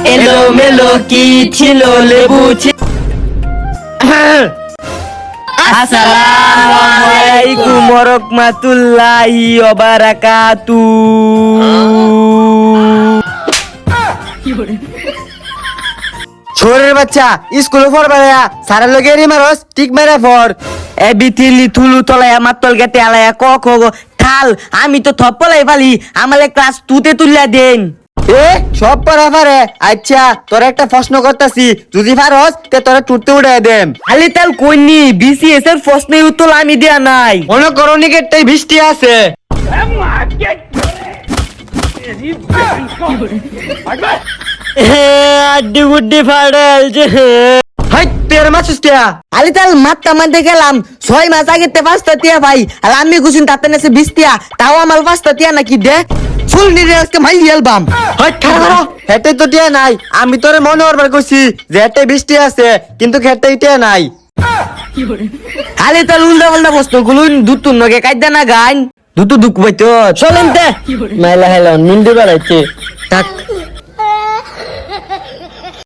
এলো মেলো কি ছিল লেবু আসসালামু আলাইকুম ওয়া রাহমাতুল্লাহি ওয়া বারাকাতুহু। ছোরের বাচ্চা স্কুলে পড়বা সারা লগে রিমারস ঠিক মেরে পড় এ বিথিলি থুলু তলায় আমার তল গেতে আলায়া ক খ গ থাল আমি তো থপ্পলাই ফালি আমালে ক্লাস 2 তে তুললা দেন এ সব পড়া পারে আচ্ছা তোর একটা প্রশ্ন করতাছি যদি পারস তে তোরা টুটতে উড়াই দেম খালি তাল কইনি বিসিএস এর প্রশ্নের উত্তর আমি দেয়া নাই মনে করো নিকেটটাই বৃষ্টি আছে আড্ডি গুড্ডি ফাড়াল যে হাই তের মাছস টিয়া আলি তাল মাত্তা মানতে গেলাম 6 মাস আগে তে 5টা টিয়া ভাই আর আমি গুছিন তাতে নেছে 20 টিয়া তাও আমার 5টা টিয়া নাকি দে ফুল নিরে আজকে মাই অ্যালবাম হাই খাড়া হেতে তো টিয়া নাই আমি তোরে মনে করবার কইছি যে হেতে 20 টিয়া আছে কিন্তু হেতে টিয়া নাই আলি তাল উল্টা পাল্টা প্রশ্ন গুলো দুতুন নগে কাইদা না গাইন দুতু দুক বইতো চলেন তে মেলা হেলন নিন্দে বেড়াইছে টাক